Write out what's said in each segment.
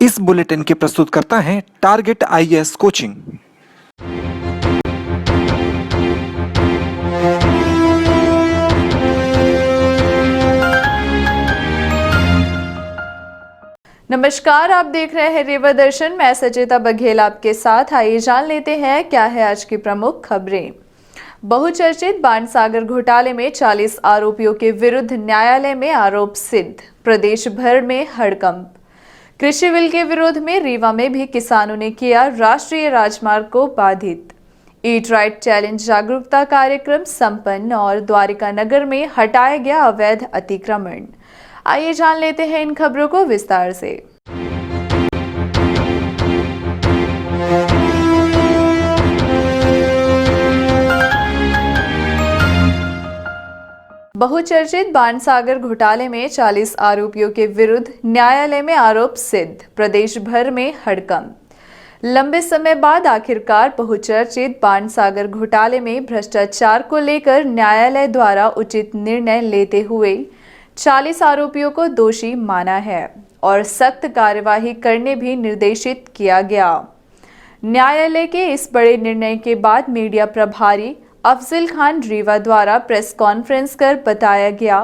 इस बुलेटिन के प्रस्तुतकर्ता हैं टारगेट आईएएस कोचिंग। नमस्कार, आप देख रहे हैं रेवा दर्शन। मैं सचेता बघेल आपके साथ। आइए जान लेते हैं क्या है आज की प्रमुख खबरें। बहुचर्चित बाणसागर घोटाले में 40 आरोपियों के विरुद्ध न्यायालय में आरोप सिद्ध। प्रदेश भर में हड़कंप। कृषि बिल के विरोध में रीवा में भी किसानों ने किया राष्ट्रीय राजमार्ग को बाधित। ईट राइट चैलेंज जागरूकता कार्यक्रम संपन्न और द्वारिका नगर में हटाया गया अवैध अतिक्रमण। आइए जान लेते हैं इन खबरों को विस्तार से। बहुचर्चित बाणसागर घोटाले में 40 आरोपियों के विरुद्ध न्यायालय में आरोप सिद्ध। प्रदेश भर में हड़कंप। लंबे समय बाद आखिरकार बहुचर्चित बाणसागर घोटाले में भ्रष्टाचार को लेकर न्यायालय द्वारा उचित निर्णय लेते हुए 40 आरोपियों को दोषी माना है और सख्त कार्यवाही करने भी निर्देशित किया गया। न्यायालय के इस बड़े निर्णय के बाद मीडिया प्रभारी अफजल खान रीवा द्वारा प्रेस कॉन्फ्रेंस कर बताया गया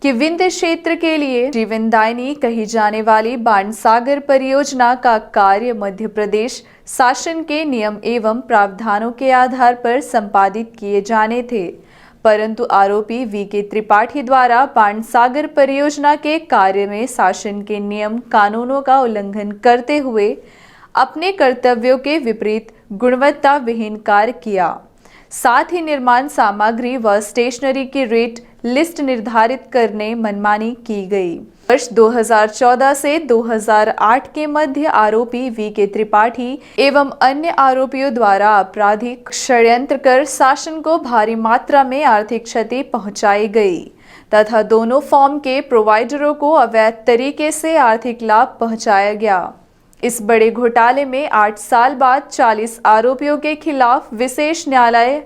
कि विंध्य क्षेत्र के लिए जीवनदायिनी कही जाने वाली बाणसागर परियोजना का कार्य मध्य प्रदेश शासन के नियम एवं प्रावधानों के आधार पर संपादित किए जाने थे, परंतु आरोपी वीके त्रिपाठी द्वारा बाणसागर परियोजना के कार्य में शासन के नियम कानूनों का उल्लंघन करते हुए अपने कर्तव्यों के विपरीत गुणवत्ता विहीन कार्य किया। साथ ही निर्माण सामग्री व स्टेशनरी की रेट लिस्ट निर्धारित करने मनमानी की गई। वर्ष 2014 से 2008 के मध्य आरोपी वीके त्रिपाठी एवं अन्य आरोपियों द्वारा आपराधिक षड्यंत्र कर शासन को भारी मात्रा में आर्थिक क्षति पहुंचाई गई तथा दोनों फॉर्म के प्रोवाइडरों को अवैध तरीके से आर्थिक लाभ पहुंचाया गया। इस बड़े घोटाले में 8 साल बाद 40 आरोपियों के खिलाफ विशेष न्यायालय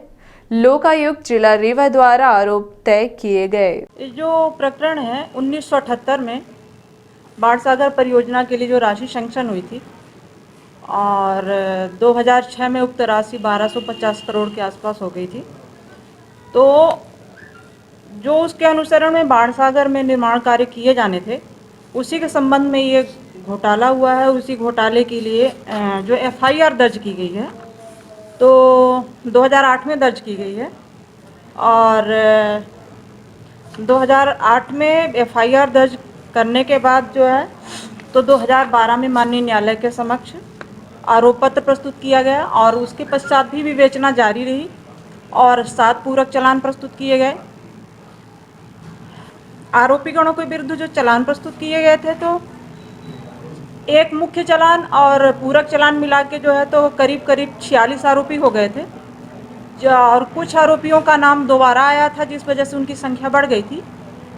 लोकायुक्त जिला रीवा द्वारा आरोप तय किए गए। जो प्रकरण है 1978 में बाणसागर परियोजना के लिए जो राशि सैंक्शन हुई थी और 2006 में उक्त राशि 1250 करोड़ के आसपास हो गई थी, तो जो उसके अनुसरण में बाणसागर में निर्माण कार्य किए जाने थे उसी के संबंध में ये घोटाला हुआ है। उसी घोटाले के लिए जो एफआईआर दर्ज की गई है तो 2008 में दर्ज की गई है और 2008 में एफआईआर दर्ज करने के बाद जो है तो 2012 में माननीय न्यायालय के समक्ष आरोप पत्र प्रस्तुत किया गया और उसके पश्चात भी विवेचना जारी रही और 7 पूरक चालान प्रस्तुत किए गए। आरोपीगणों के विरुद्ध जो चालान प्रस्तुत किए गए थे तो एक मुख्य चालान और पूरक चालान मिला के जो है तो करीब 46 आरोपी हो गए थे और कुछ आरोपियों का नाम दोबारा आया था जिस वजह से उनकी संख्या बढ़ गई थी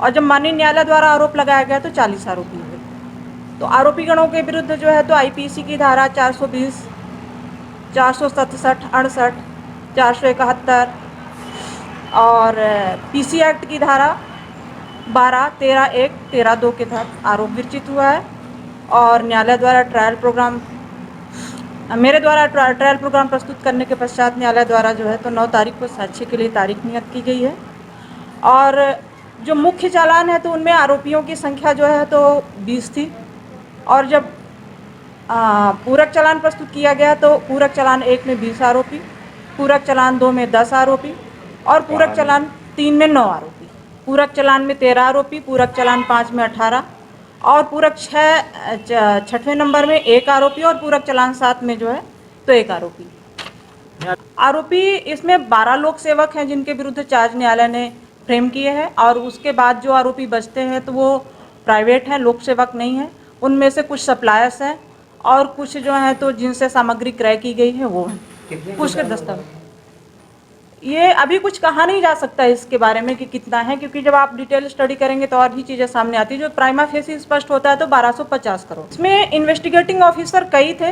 और जब माननीय न्यायालय द्वारा आरोप लगाया गया तो 40 आरोपी हो गए। तो आरोपीगणों के विरुद्ध जो है तो आईपीसी की धारा 420, 467, 68, 471 और पीसी एक्ट की धारा 12, 13, 1, 13, 2 के तहत आरोप विरचित हुआ है और न्यायालय द्वारा मेरे द्वारा ट्रायल प्रोग्राम प्रस्तुत करने के पश्चात न्यायालय द्वारा जो है तो 9 तारीख को साक्ष्य के लिए तारीख नियत की गई है। और जो मुख्य चालान है तो उनमें आरोपियों की संख्या जो है तो 20 थी और जब पूरक चालान प्रस्तुत किया गया तो पूरक चालान 1 में 20 आरोपी, पूरक चालान 2 में 10 आरोपी और पूरक चालान 3 में 9 आरोपी, पूरक चालान में 13 आरोपी, पूरक चालान 5 में 18 और पूरक 6वें नंबर में 1 आरोपी और पूरक चालान 7 में जो है तो 1 आरोपी। इसमें 12 लोक सेवक हैं जिनके विरुद्ध चार्ज न्यायालय ने फ्रेम किए हैं और उसके बाद जो आरोपी बचते हैं तो वो प्राइवेट हैं, लोक सेवक नहीं हैं। उनमें से कुछ सप्लायर्स हैं और कुछ जो हैं तो जिनसे सामग्री क्रय की गई है वो हैं। कुछ के दस्तावेज ये अभी कुछ कहा नहीं जा सकता इसके बारे में कि कितना है, क्योंकि जब आप डिटेल स्टडी करेंगे तो और भी चीज़ें सामने आती है। जो प्राइमा फेसी स्पष्ट होता है तो 1250 करोड़। इसमें इन्वेस्टिगेटिंग ऑफिसर कई थे,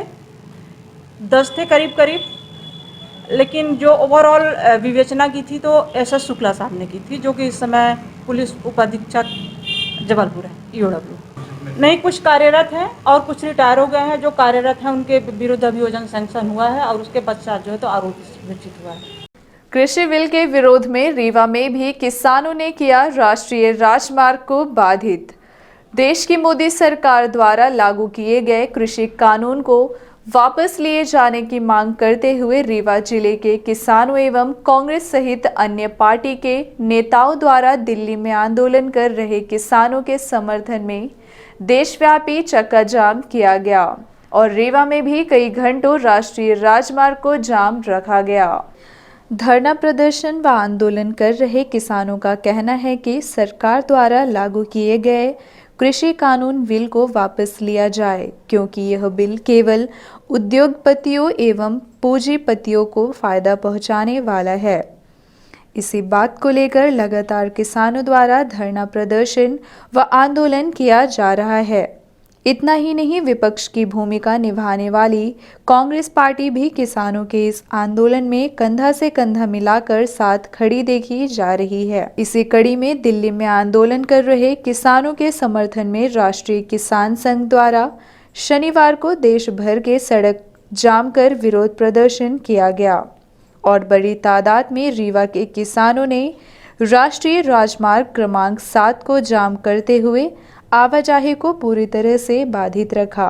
10 थे करीब, लेकिन जो ओवरऑल विवेचना की थी तो एसएस शुक्ला साहब ने की थी, जो कि इस समय पुलिस उपाधीक्षक जबलपुर है, ईओडब्ल्यू। नहीं, कुछ कार्यरत हैं और कुछ रिटायर हो गए हैं। जो कार्यरत हैं उनके विरुद्ध अभियोजन सैंक्शन हुआ है और उसके पश्चात जो है तो आरोप घोषित हुआ है। कृषि बिल के विरोध में रीवा में भी किसानों ने किया राष्ट्रीय राजमार्ग को बाधित। देश की मोदी सरकार द्वारा लागू किए गए कृषि कानून को वापस लिए जाने की मांग करते हुए रीवा जिले के किसानों एवं कांग्रेस सहित अन्य पार्टी के नेताओं द्वारा दिल्ली में आंदोलन कर रहे किसानों के समर्थन में देशव्यापी चक्का जाम किया गया और रीवा में भी कई घंटों राष्ट्रीय राजमार्ग को जाम रखा गया। धरना प्रदर्शन व आंदोलन कर रहे किसानों का कहना है कि सरकार द्वारा लागू किए गए कृषि कानून बिल को वापस लिया जाए, क्योंकि यह बिल केवल उद्योगपतियों एवं पूंजीपतियों को फायदा पहुंचाने वाला है। इसी बात को लेकर लगातार किसानों द्वारा धरना प्रदर्शन व आंदोलन किया जा रहा है। इतना ही नहीं, विपक्ष की भूमिका निभाने वाली कांग्रेस पार्टी भी किसानों के इस आंदोलन में कंधा से कंधा मिलाकर साथ खड़ी देखी जा रही है। इसी कड़ी में दिल्ली में आंदोलन कर रहे किसानों के समर्थन में राष्ट्रीय किसान संघ द्वारा शनिवार को देश भर के सड़क जाम कर विरोध प्रदर्शन किया गया और बड़ी तादाद में रीवा के किसानों ने राष्ट्रीय राजमार्ग क्रमांक 7 को जाम करते हुए आवाजाही को पूरी तरह से बाधित रखा।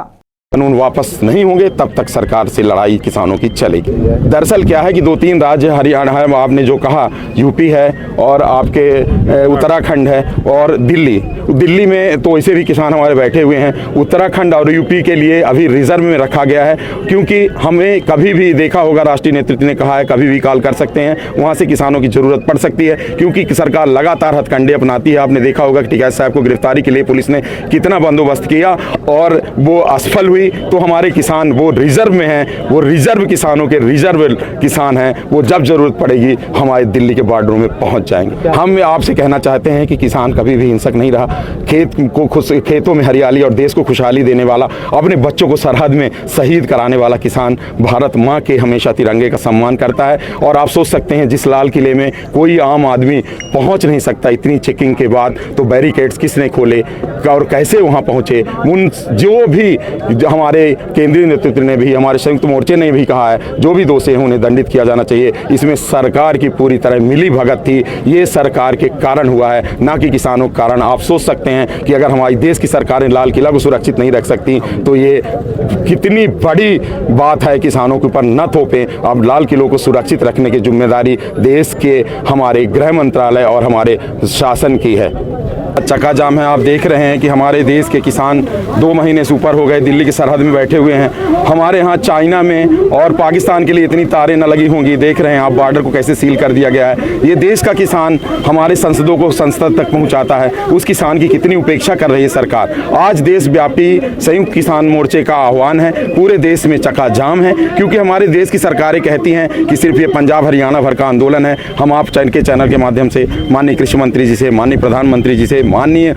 कानून वापस नहीं होंगे तब तक सरकार से लड़ाई किसानों की चलेगी। दरअसल क्या है कि 2-3 राज्य, हरियाणा है, आपने जो कहा यूपी है और आपके उत्तराखंड है और दिल्ली में तो ऐसे भी किसान हमारे बैठे हुए हैं। उत्तराखंड और यूपी के लिए अभी रिजर्व में रखा गया है, क्योंकि हमें कभी भी देखा होगा, राष्ट्रीय नेतृत्व ने कहा है कभी भी कॉल कर सकते हैं, वहाँ से किसानों की ज़रूरत पड़ सकती है, क्योंकि सरकार लगातार हथकंडे अपनाती है। आपने देखा होगा कि टिकैत साहब को गिरफ्तारी के लिए पुलिस ने कितना बंदोबस्त किया और वो असफल हुई। तो हमारे किसान वो रिजर्व में हैं, वो रिजर्व किसानों के रिजर्व किसान हैं, वो जब जरूरत पड़ेगी हमारे दिल्ली के बॉर्डरों में पहुंच जाएंगे। हम आपसे कहना चाहते हैं कि किसान कभी भी हिंसक नहीं रहा। खेतों में हरियाली और देश को खुशहाली देने वाला, अपने बच्चों को सरहद में शहीद कराने वाला किसान भारत माँ के हमेशा तिरंगे का सम्मान करता है। और आप सोच सकते हैं जिस लाल किले में कोई आम आदमी पहुंच नहीं सकता इतनी चेकिंग के बाद, तो बैरिकेड्स किसने खोले और कैसे वहां पहुंचे। उन जो भी हमारे केंद्रीय नेतृत्व ने भी, हमारे संयुक्त मोर्चे ने भी कहा है जो भी दोषी हैं उन्हें दंडित किया जाना चाहिए। इसमें सरकार की पूरी तरह मिली भगत थी। ये सरकार के कारण हुआ है, ना कि किसानों के कारण। आप सोच सकते हैं कि अगर हमारी देश की सरकारें लाल किला को सुरक्षित नहीं रख सकती तो ये कितनी बड़ी बात है। किसानों के ऊपर न थोपें। अब लाल किलों को सुरक्षित रखने की जिम्मेदारी देश के हमारे गृह मंत्रालय और हमारे शासन की है। चक्का जाम है। आप देख रहे हैं कि हमारे देश के किसान 2 महीने से ऊपर हो गए दिल्ली की सरहद में बैठे हुए हैं। हमारे यहाँ चाइना में और पाकिस्तान के लिए इतनी तारें न लगी होंगी। देख रहे हैं आप बॉर्डर को कैसे सील कर दिया गया है। ये देश का किसान हमारे संसदों को संसद तक पहुँचाता है, उस किसान की कितनी उपेक्षा कर रही है सरकार। आज देशव्यापी संयुक्त किसान मोर्चे का आह्वान है, पूरे देश में चक्का जाम है, क्योंकि हमारे देश की सरकारें कहती हैं कि सिर्फ ये पंजाब हरियाणा भर का आंदोलन है। हम आप चैनल के माध्यम से माननीय कृषि मंत्री जी से, माननीय प्रधानमंत्री जी से, माननीय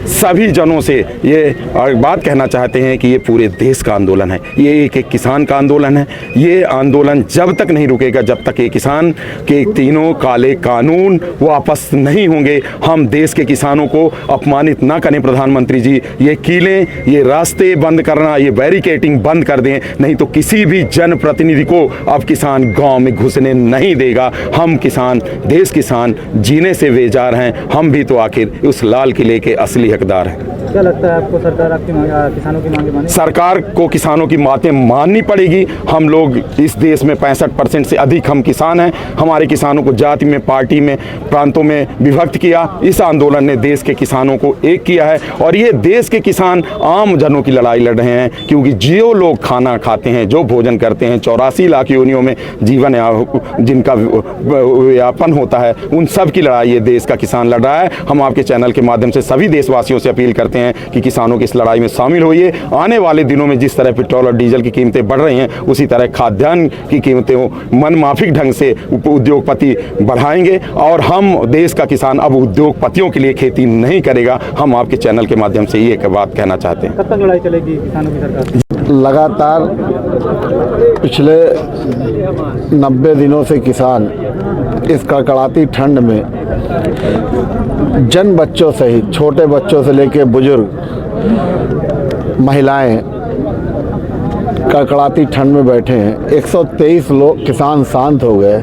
सभी जनों से ये बात कहना चाहते हैं कि ये पूरे देश का आंदोलन है, ये एक किसान का आंदोलन है। ये आंदोलन जब तक नहीं रुकेगा, जब तक ये किसान के तीनों काले कानून वापस नहीं होंगे। हम देश के किसानों को अपमानित ना करें प्रधानमंत्री जी। ये कीलें, ये रास्ते बंद करना, ये बैरिकेडिंग बंद कर दें, नहीं तो किसी भी जनप्रतिनिधि को अब किसान गाँव में घुसने नहीं देगा। हम किसान, देश किसान जीने से बेजार हैं। हम भी तो आखिर उस लाल किले के असली हकदार है। क्या लगता है आपको, सरकार आपकी किसानों की मांगें माने? सरकार को किसानों की बातें माननी पड़ेगी। हम लोग इस देश में 65% से अधिक हम किसान हैं। हमारे किसानों को जाति में, पार्टी में, प्रांतों में विभक्त किया। इस आंदोलन ने देश के किसानों को एक किया है और ये देश के किसान आम जनों की लड़ाई लड़ रहे हैं, क्योंकि जो लोग खाना खाते हैं, जो भोजन करते हैं, 84 लाख योनियों में जीवन जिनका यापन होता है, उन सब की लड़ाई ये देश का किसान लड़ रहा है। हम आपके चैनल के माध्यम से सभी देशवासियों से अपील करते हैं कि किसानों की इस लड़ाई में शामिल होइए। आने वाले दिनों में जिस तरह पेट्रोल और डीजल की कीमतें बढ़ रही हैं, उसी तरह खाद्यान्न की कीमतें मनमाफिक ढंग से उद्योगपति बढ़ाएंगे और हम देश का किसान अब उद्योगपतियों के लिए खेती नहीं करेगा। हम आपके चैनल के माध्यम से ये एक बात कहना चाहते हैं। कब तक लड़ाई चलेगी किसानों की सरकार? लगातार पिछले 90 दिनों से किसान इस कड़कड़ाती ठंड में जन बच्चों सहित, छोटे बच्चों से लेकर बुजुर्ग महिलाएं कड़कड़ाती ठंड में बैठे हैं। 123 लोग किसान शांत हो गए।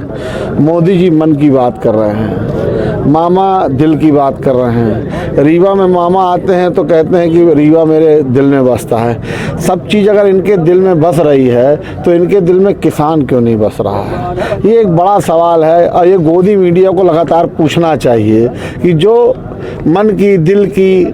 मोदी जी मन की बात कर रहे हैं, मामा दिल की बात कर रहे हैं। रीवा में मामा आते हैं तो कहते हैं कि रीवा मेरे दिल में बसता है। सब चीज़ अगर इनके दिल में बस रही है तो इनके दिल में किसान क्यों नहीं बस रहा है? ये एक बड़ा सवाल है और ये गोदी मीडिया को लगातार पूछना चाहिए कि जो मन की दिल की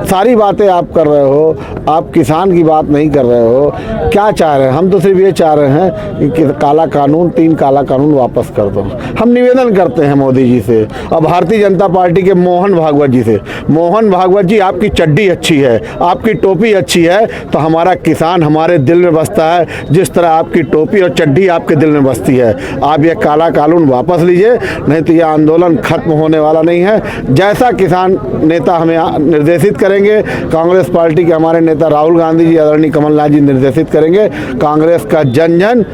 सारी बातें आप कर रहे हो, आप किसान की बात नहीं कर रहे हो। क्या चाह रहे हैं? हम तो सिर्फ ये चाह रहे हैं कि काला कानून 3 काला कानून वापस कर दो। हम निवेदन करते हैं मोदी जी से और भारतीय जनता पार्टी के मोहन भागवत जी से। मोहन भागवत जी, आपकी चड्डी अच्छी है, आपकी टोपी अच्छी है, तो हमारा किसान हमारे दिल में बसता है जिस तरह आपकी टोपी और चड्डी आपके दिल में बसती है। आप ये काला कानून वापस लीजिए, नहीं तो ये आंदोलन खत्म होने वाला नहीं है। जैसा किसान नेता हमें निर्देशित करेंगे, कांग्रेस पार्टी के हमारे नेता राहुल गांधी जी, आदरणीय कमलनाथ जी निर्देशित करेंगे, कांग्रेस का जन जन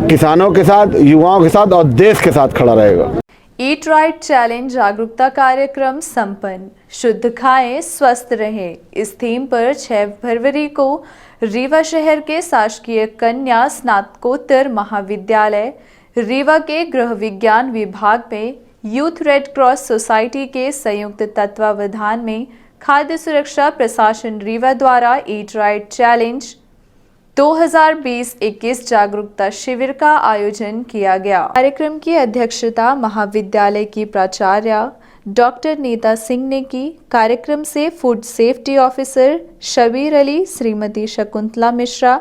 किसानों के साथ, युवाओं के साथ और देश के साथ खड़ा रहेगा। ईट राइट चैलेंज जागरूकता कार्यक्रम संपन्न। शुद्ध खाएं, स्वस्थ रहें। इस थीम पर 6 फरवरी को रीवा शहर के शासकीय कन्या स्नातकोत्तर महाविद्यालय रीवा के गृह विज्ञान विभाग में यूथ रेड क्रॉस सोसाइटी के संयुक्त तत्वावधान में खाद्य सुरक्षा प्रशासन रीवा द्वारा ईट राइट चैलेंज 2020-21 जागरूकता शिविर का आयोजन किया गया। कार्यक्रम की अध्यक्षता महाविद्यालय की प्राचार्य डॉक्टर नीता सिंह ने की। कार्यक्रम से food safety officer Shabir Ali, Shrimati Shakuntala Mishra,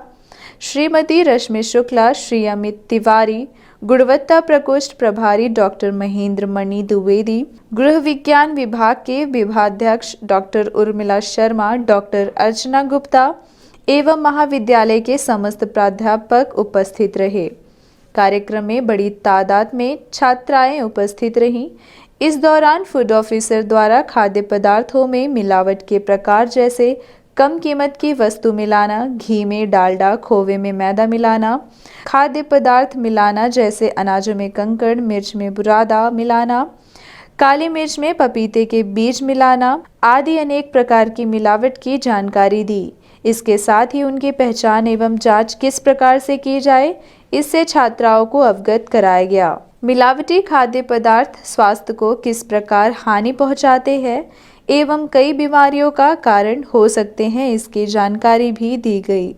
Shrimati Rashmi Shukla, Shri Amit Tiwari, गुणवत्ता प्रकोष्ठ प्रभारी डॉक्टर महेंद्र मणि द्विवेदी, गृह विज्ञान विभाग के विभागाध्यक्ष डॉक्टर उर्मिला शर्मा, डॉक्टर अर्चना गुप्ता एवं महाविद्यालय के समस्त प्राध्यापक उपस्थित रहे। कार्यक्रम में बड़ी तादाद में छात्राएं उपस्थित रहीं। इस दौरान फूड ऑफिसर द्वारा खाद्य पदार्थों में मिलावट के प्रकार जैसे कम कीमत की वस्तु मिलाना, घी में डालडा, खोवे में मैदा मिलाना, खाद्य पदार्थ मिलाना जैसे अनाजों में कंकड़, मिर्च में बुरादा मिलाना, काली मिर्च में पपीते के बीज मिलाना आदि अनेक प्रकार की मिलावट की जानकारी दी। इसके साथ ही उनकी पहचान एवं जांच किस प्रकार से की जाए, इससे छात्राओं को अवगत कराया गया। मिलावटी खाद्य पदार्थ स्वास्थ्य को किस प्रकार हानि पहुंचाते हैं एवं कई बीमारियों का कारण हो सकते हैं, इसकी जानकारी भी दी गई।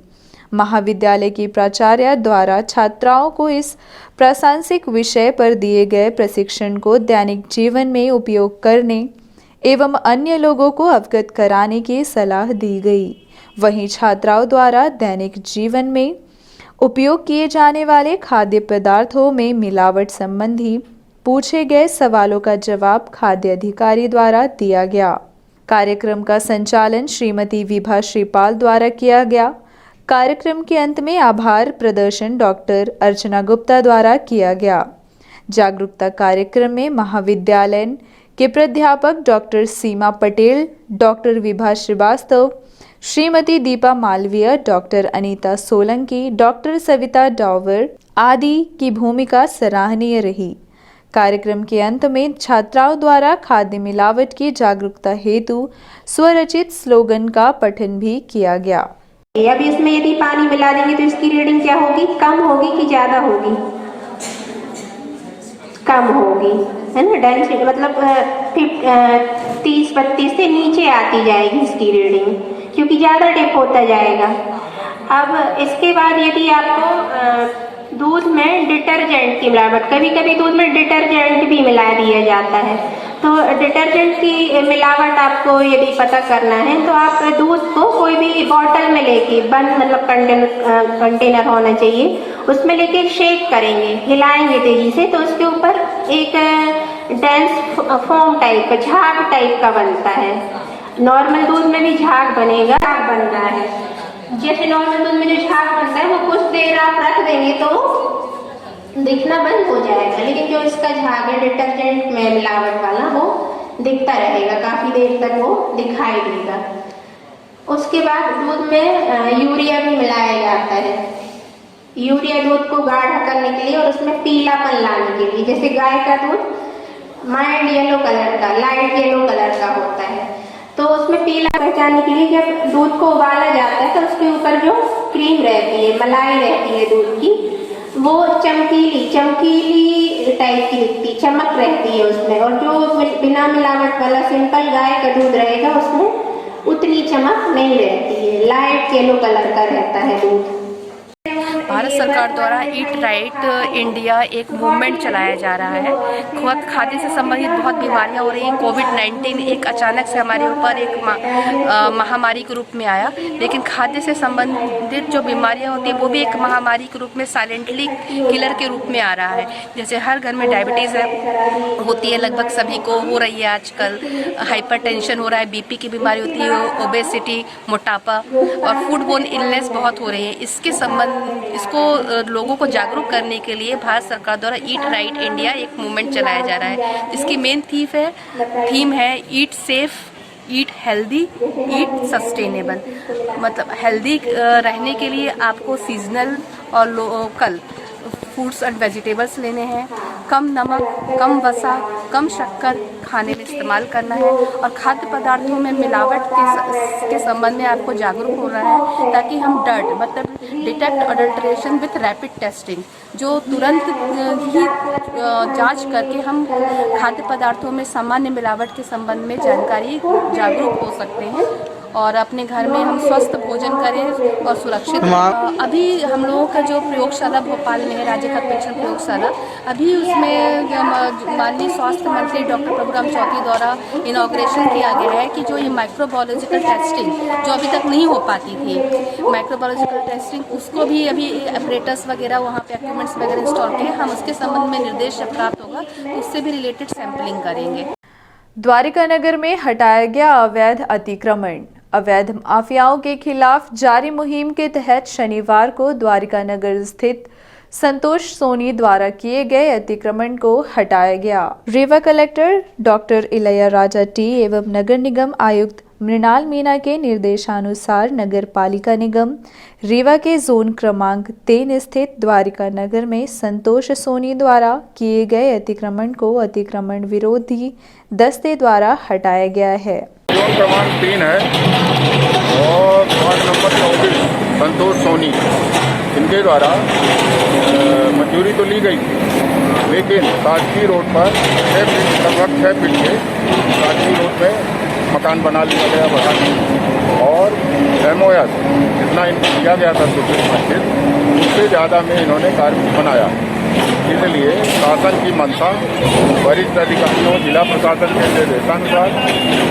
महाविद्यालय की प्राचार्य द्वारा छात्राओं को इस प्रासंगिक विषय पर दिए गए प्रशिक्षण को दैनिक जीवन में उपयोग करने एवं अन्य लोगों को अवगत कराने की सलाह दी गई। वहीं छात्राओं द्वारा दैनिक जीवन में उपयोग किए जाने वाले खाद्य पदार्थों में मिलावट संबंधी पूछे गए सवालों का जवाब खाद्य अधिकारी द्वारा दिया गया। कार्यक्रम का संचालन श्रीमती विभा श्रीपाल द्वारा किया गया। कार्यक्रम के अंत में आभार प्रदर्शन डॉक्टर अर्चना गुप्ता द्वारा किया गया। जागरूकता कार्यक्रम में महाविद्यालय के प्राध्यापक doctor Seema Patel, doctor Vibha Srivastava, Shrimati Deepa Malviya, doctor Anita Solanki, doctor Savita Dawar आदि की भूमिका सराहनीय रही। कार्यक्रम के अंत में छात्राओं द्वारा खाद्य मिलावट की जागरूकता हेतु स्वरचित स्लोगन का पठन भी किया गया। अब इसमें यदि पानी मिला देंगे तो इसकी रीडिंग क्या होगी? कम होगी कि ज्यादा होगी? कम होगी, है ना। डेंसिटी मतलब 30-32 से नीचे आती जाएगी इसकी रीडिंग, क्योंकि ज़्यादा डिप होता जाएगा। अब इसके बाद यदि आपको दूध में डिटर्जेंट की मिलावट, कभी कभी दूध में डिटर्जेंट भी मिला दिया जाता है, तो डिटर्जेंट की मिलावट आपको यदि पता करना है तो आप दूध को कोई भी बॉटल में लेके, बंद मतलब कंटेनर होना चाहिए, उसमें लेके शेक करेंगे, हिलाएंगे तेजी से, तो उसके ऊपर एक डेंस फोम टाइप का, झाग टाइप का बनता है। नॉर्मल दूध में भी झाग बनेगा, झाग बन रहा है। जैसे नॉर्मल दूध में जो झाग बनता है वो कुछ देर आप रख देंगे तो दिखना बंद हो जाएगा, लेकिन जो इसका झाग है डिटर्जेंट में मिलावट वाला, वो दिखता रहेगा, काफ़ी देर तक वो दिखाई देगा। उसके बाद दूध में यूरिया भी मिलाया जाता है। यूरिया दूध को गाढ़ा करने के लिए और उसमें पीलापन लाने के लिए। जैसे गाय का दूध माइल्ड येलो कलर का, लाइट येलो कलर का होता है, तो उसमें पीला पहचानने के लिए जब दूध को उबाला जाता है तो उसके ऊपर जो क्रीम रहती है, मलाई रहती है दूध की, वो चमकीली टाइप की दिखती, चमक रहती है उसमें। और जो बिना मिलावट वाला सिंपल गाय का दूध रहेगा उसमें उतनी चमक नहीं रहती है, लाइट येलो कलर का रहता है दूध। भारत सरकार द्वारा ईट राइट इंडिया एक मूवमेंट चलाया जा रहा है। खाद्य से संबंधित बहुत बीमारियां हो रही हैं। कोविड-19 एक अचानक से हमारे ऊपर एक महामारी के रूप में आया, लेकिन खाद्य से संबंधित जो बीमारियां होती हैं वो भी एक महामारी के रूप में साइलेंटली किलर के रूप में आ रहा है। जैसे हर घर में डायबिटीज़ होती है, लगभग सभी को हो रही है आजकल। हाइपरटेंशन हो रहा है, बीपी की बीमारी होती है, ओबेसिटी, मोटापा और फूड बोर्न इलनेस बहुत हो रही है। इसको लोगों को जागरूक करने के लिए भारत सरकार द्वारा ईट राइट इंडिया एक मूवमेंट चलाया जा रहा है, जिसकी मेन थीम है ईट सेफ, ईट हेल्दी, ईट सस्टेनेबल। मतलब हेल्दी रहने के लिए आपको सीजनल और लोकल फ्रूट्स एंड वेजिटेबल्स लेने हैं, कम नमक, कम वसा, कम शक्कर खाने में इस्तेमाल करना है और खाद्य पदार्थों में मिलावट के संबंध में आपको जागरूक होना है, ताकि हम डर्ट मतलब detect adulteration with rapid testing, जो तुरंत ही जांच करके हम खाद्य पदार्थों में सामान्य मिलावट के संबंध में जागरूक हो सकते हैं और अपने घर में हम स्वस्थ भोजन करें और सुरक्षित रहें। अभी हम लोगों का जो प्रयोगशाला भोपाल में है, राज्य खाद्य परीक्षण प्रयोगशाला, अभी उसमें माननीय स्वास्थ्य मंत्री डॉक्टर प्रभुराम चौधरी द्वारा इनॉग्रेशन किया गया है कि जो ये माइक्रोबायोलॉजिकल टेस्टिंग जो अभी तक नहीं हो पाती थी, माइक्रोबायोलॉजिकल टेस्टिंग, उसको भी अभी ऑपरेटर्स वगैरह वहाँ पे एक्विपमेंट्स वगैरह इंस्टॉल किए, हम उसके संबंध में निर्देश जब प्राप्त होगा तो उससे भी रिलेटेड सैंपलिंग करेंगे। द्वारिका नगर में हटाया गया अवैध अतिक्रमण। अवैध माफियाओं के खिलाफ जारी मुहिम के तहत शनिवार को द्वारिका नगर स्थित संतोष सोनी द्वारा किए गए अतिक्रमण को हटाया गया। Rewa collector doctor Ilaiyaraaja T एवं नगर निगम आयुक्त मृणाल मीना के निर्देशानुसार नगर पालिका निगम रीवा के जोन क्रमांक 3 स्थित द्वारिका नगर में संतोष सोनी द्वारा किए गए अतिक्रमण को अतिक्रमण विरोधी दस्ते द्वारा हटाया गया है। जोन क्रमांक 3 है और वार्ड नंबर 24 संतोष सोनी, इनके द्वारा मंजूरी तो ली गई थी, लेकिन ताजगी रोड पर लगभग 6 फीट के ताजगी रोड पे मकान बना लिया गया बढ़ाने और MOS जितना इनको दिया गया था सुप्रीम मस्जिद उससे ज़्यादा में इन्होंने कार्य बनाया। इसलिए शासन की मंशा वरिष्ठ अधिकारियों जिला प्रशासन के निर्देशानुसार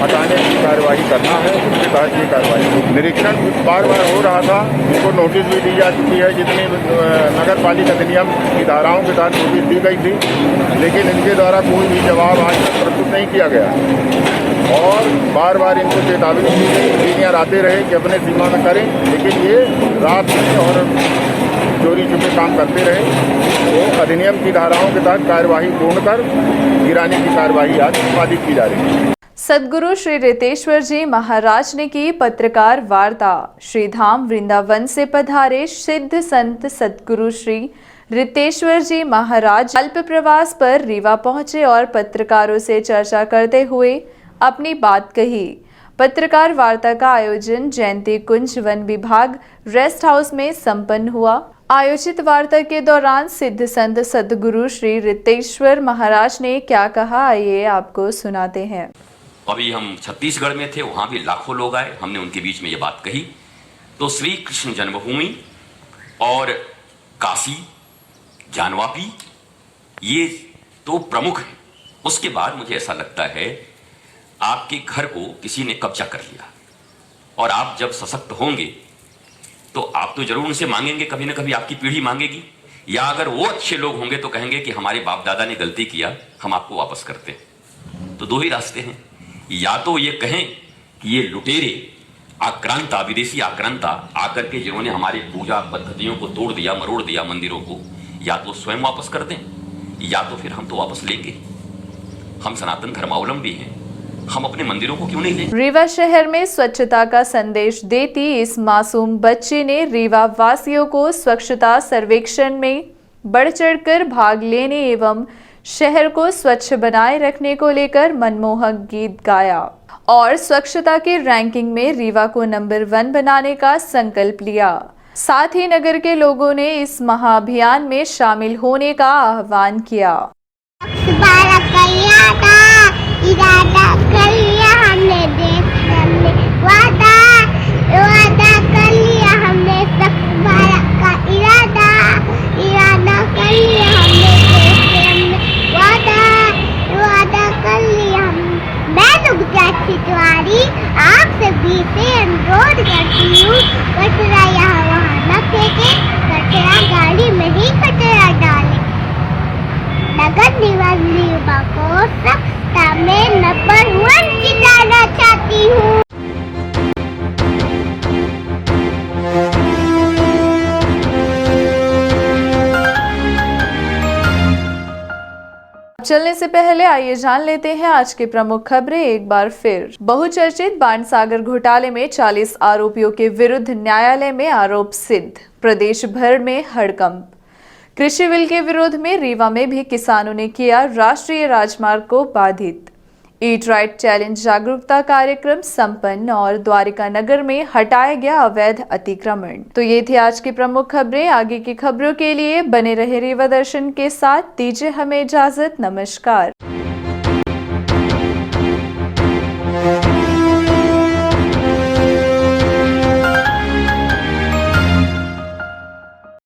हटाने की कार्रवाई करना है। उसके तहत ये कार्रवाई निरीक्षण बार बार हो रहा था, उनको नोटिस भी दी जा चुकी है, जितनी नगर पालिका अधिनियम की धाराओं के तहत नोटिस दी गई थी, लेकिन इनके द्वारा कोई भी जवाब आज तक प्रस्तुत नहीं किया गया और बार बार इनको चेतावनी दी गई, इंजीनियर आते रहे कि अपने सीमा में करें, लेकिन ये रात में और चोरी छुपे काम करते रहे। तो अधिनियम की धाराओं के तहत कार्यवाही पूर्ण कर गिराने की कार्यवाही आज निष्पादित की जा रही है। सद्गुरु श्री रितेश्वर जी महाराज ने की पत्रकार वार्ता। श्री धाम वृंदावन से पधारे सिद्ध संत सद्गुरु श्री रितेश्वर जी महाराज अल्प प्रवास पर रीवा पहुंचे और पत्रकारों से चर्चा करते हुए अपनी बात कही। पत्रकार वार्ता का आयोजन जयंती कुंज वन विभाग रेस्ट हाउस में संपन्न हुआ। आयोजित वार्ता के दौरान सिद्ध संत सद्गुरु श्री रितेश्वर महाराज ने क्या कहा, आइए आपको सुनाते हैं। अभी हम छत्तीसगढ़ में थे, वहाँ भी लाखों लोग आए, हमने उनके बीच में ये बात कही। तो श्री कृष्ण जन्मभूमि और काशी जानवापी ये तो प्रमुख है। उसके बाद मुझे ऐसा लगता है आपके घर को किसी ने कब्जा कर लिया और आप जब सशक्त होंगे तो आप तो जरूर उनसे मांगेंगे, कभी ना कभी आपकी पीढ़ी मांगेगी, या अगर वो अच्छे लोग होंगे तो कहेंगे कि हमारे बाप दादा ने गलती किया, हम आपको वापस करते हैं। तो दो ही रास्ते हैं, या तो ये कहें कि ये लुटेरे आक्रांता, विदेशी आक्रांता आकर के जिन्होंने हमारे पूजा पद्धतियों को तोड़ दिया, मरोड़ दिया, मंदिरों को, या तो स्वयं वापस कर दें, या तो फिर हम तो वापस लेंगे। हम सनातन धर्मावलंबी हैं, हम अपने मंदिरों को क्यों नहीं लें। रीवा शहर में स्वच्छता का संदेश देती इस मासूम बच्ची ने रीवा वासियों को स्वच्छता सर्वेक्षण में बढ़ चढ़कर भाग लेने एवं शहर को स्वच्छ बनाए रखने को लेकर मनमोहक गीत गाया और स्वच्छता की रैंकिंग में रीवा को नंबर 1 बनाने का संकल्प लिया। साथ ही नगर के लोगों ने इस महाअभियान में शामिल होने का आह्वान किया। इरादा कर लिया हमने, वादा कर लिया हमने, स्वच्छ भारत का इरादा कर लिया हमने, वादा कर लिया हमने। मैं दुग्गज तिवारी आप सभी से अनुरोध करती हूँ, कचरा यहाँ वहाँ न फेंके, कचरा गाड़ी में ही कचरा डालें। नगर निवासी रीवा को स्वच्छता में नंबर 1 जिताना चाहती हूँ। चलने से पहले आइए जान लेते हैं आज की प्रमुख खबरें एक बार फिर। बहुचर्चित बाणसागर घोटाले में 40 आरोपियों के विरुद्ध न्यायालय में आरोप सिद्ध, प्रदेश भर में हड़कंप। कृषि बिल के विरोध में रीवा में भी किसानों ने किया राष्ट्रीय राजमार्ग को बाधित। ईट राइट चैलेंज जागरूकता कार्यक्रम संपन्न और द्वारिका नगर में हटाया गया अवैध अतिक्रमण। तो ये थी आज की प्रमुख खबरें। आगे की खबरों के लिए बने रहे रीवा दर्शन के साथ। दीजिए हमें इजाजत। नमस्कार।